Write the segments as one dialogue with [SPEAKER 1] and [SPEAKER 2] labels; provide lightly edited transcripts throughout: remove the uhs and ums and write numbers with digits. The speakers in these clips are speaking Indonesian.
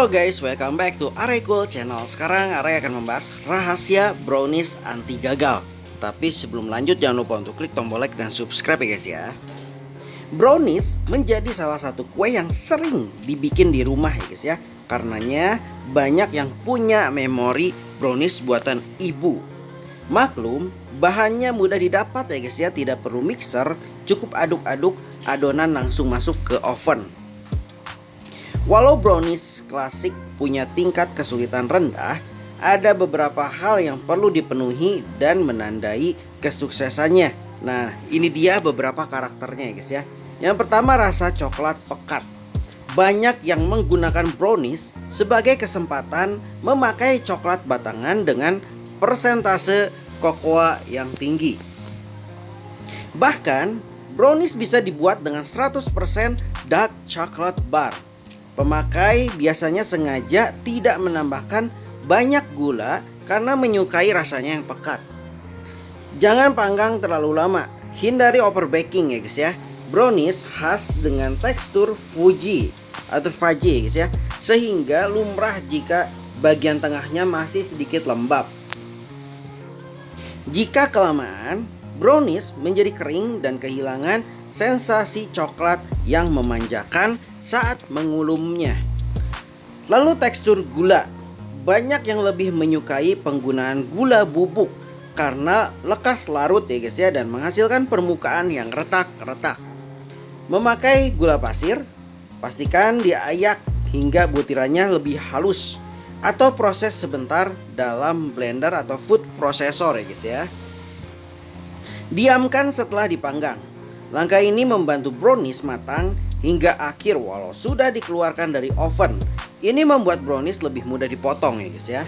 [SPEAKER 1] Halo guys, welcome back to Aray Cool Channel. Sekarang Aray akan membahas rahasia brownies anti gagal. Tapi sebelum lanjut jangan lupa untuk klik tombol like dan subscribe ya guys ya. Brownies menjadi salah satu kue yang sering dibikin di rumah ya guys ya. Karenanya banyak yang punya memori brownies buatan ibu. Maklum, bahannya mudah didapat ya guys ya, tidak perlu mixer, cukup aduk-aduk, adonan langsung masuk ke oven. Walau brownies klasik punya tingkat kesulitan rendah, ada beberapa hal yang perlu dipenuhi dan menandai kesuksesannya. Nah, ini dia beberapa karakternya ya guys ya. Yang pertama, rasa coklat pekat. Banyak yang menggunakan brownies sebagai kesempatan memakai coklat batangan dengan persentase kokoa yang tinggi. Bahkan, brownies bisa dibuat dengan 100% dark chocolate bar. Pemakai biasanya sengaja tidak menambahkan banyak gula karena menyukai rasanya yang pekat. Jangan panggang terlalu lama, hindari overbaking ya guys ya. Brownies khas dengan tekstur fudgy atau fudgy ya guys ya, sehingga lumrah jika bagian tengahnya masih sedikit lembab. Jika kelamaan, brownies menjadi kering dan kehilangan sensasi coklat yang memanjakan saat mengulumnya. Lalu tekstur gula. Banyak yang lebih menyukai penggunaan gula bubuk karena lekas larut ya guys ya, dan menghasilkan permukaan yang retak-retak. Memakai gula pasir, pastikan diayak hingga butirannya lebih halus atau proses sebentar dalam blender atau food processor ya guys ya. Diamkan setelah dipanggang. Langkah ini membantu brownies matang hingga akhir walau sudah dikeluarkan dari oven. Ini membuat brownies lebih mudah dipotong ya guys ya.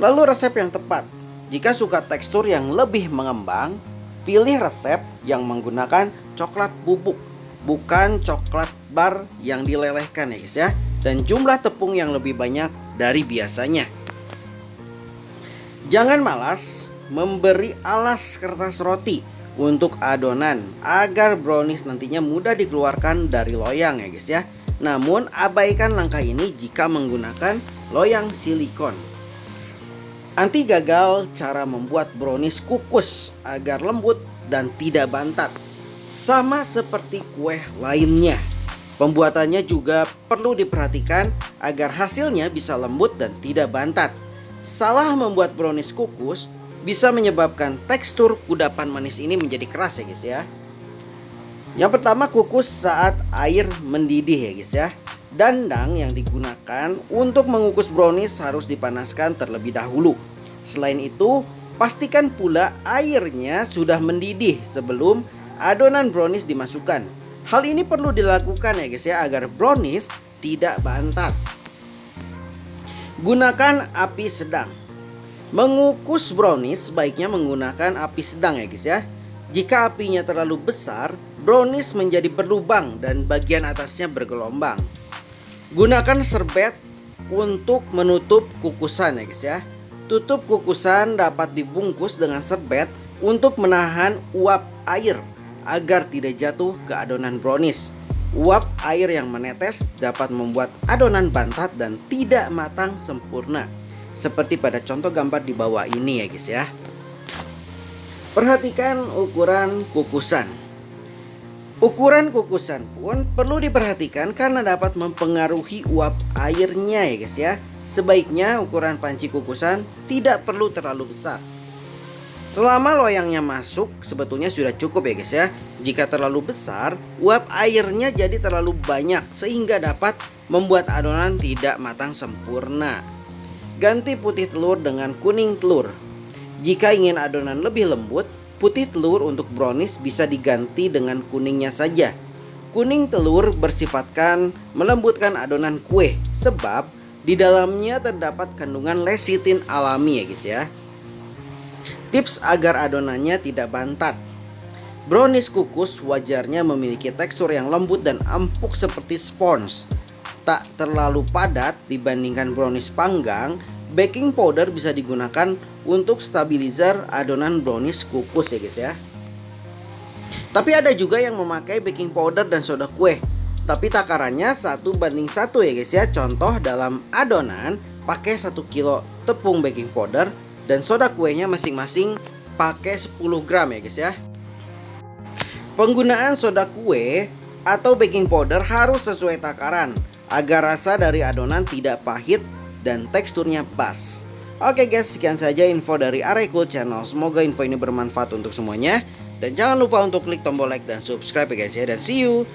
[SPEAKER 1] Lalu resep yang tepat. Jika suka tekstur yang lebih mengembang, pilih resep yang menggunakan coklat bubuk, bukan coklat bar yang dilelehkan ya guys ya. Dan jumlah tepung yang lebih banyak dari biasanya. Jangan malas memberi alas kertas roti untuk adonan agar brownies nantinya mudah dikeluarkan dari loyang ya guys ya. Namun abaikan langkah ini jika menggunakan loyang silikon. Anti gagal cara membuat brownies kukus agar lembut dan tidak bantat. Sama seperti kue lainnya, pembuatannya juga perlu diperhatikan agar hasilnya bisa lembut dan tidak bantat. Salah membuat brownies kukus bisa menyebabkan tekstur kudapan manis ini menjadi keras ya guys ya. Yang pertama, kukus saat air mendidih ya guys ya. Dandang yang digunakan untuk mengukus brownies harus dipanaskan terlebih dahulu. Selain itu, pastikan pula airnya sudah mendidih sebelum adonan brownies dimasukkan. Hal ini perlu dilakukan ya guys ya, agar brownies tidak bantat. Gunakan api sedang. Mengukus brownies sebaiknya menggunakan api sedang ya guys ya. Jika apinya terlalu besar, brownies menjadi berlubang dan bagian atasnya bergelombang. Gunakan serbet untuk menutup kukusan ya guys ya. Tutup kukusan dapat dibungkus dengan serbet untuk menahan uap air agar tidak jatuh ke adonan brownies. Uap air yang menetes dapat membuat adonan bantat dan tidak matang sempurna. Seperti pada contoh gambar di bawah ini ya guys ya. Perhatikan ukuran kukusan. Ukuran kukusan pun perlu diperhatikan karena dapat mempengaruhi uap airnya ya guys ya. Sebaiknya ukuran panci kukusan tidak perlu terlalu besar. Selama loyangnya masuk sebetulnya sudah cukup ya guys ya. Jika terlalu besar, uap airnya jadi terlalu banyak sehingga dapat membuat adonan tidak matang sempurna. Ganti putih telur dengan kuning telur. Jika ingin adonan lebih lembut, putih telur untuk brownies bisa diganti dengan kuningnya saja. Kuning telur bersifatkan melembutkan adonan kue sebab di dalamnya terdapat kandungan lecitin alami ya guys ya. Tips agar adonannya tidak bantat. Brownies kukus wajarnya memiliki tekstur yang lembut dan empuk seperti sponge. Tak terlalu padat dibandingkan brownies panggang. Baking powder bisa digunakan untuk stabilizer adonan brownies kukus ya guys ya. Tapi ada juga yang memakai baking powder dan soda kue. tapi takarannya 1:1 ya guys ya. Contoh dalam adonan pakai 1 kilo tepung baking powder dan soda kuenya masing-masing pakai 10 gram ya guys ya. Penggunaan soda kue atau baking powder harus sesuai takaran agar rasa dari adonan tidak pahit dan teksturnya pas. Oke guys, sekian saja info dari Arecool Channel. Semoga info ini bermanfaat untuk semuanya. Dan jangan lupa untuk klik tombol like dan subscribe ya guys ya. Dan see you.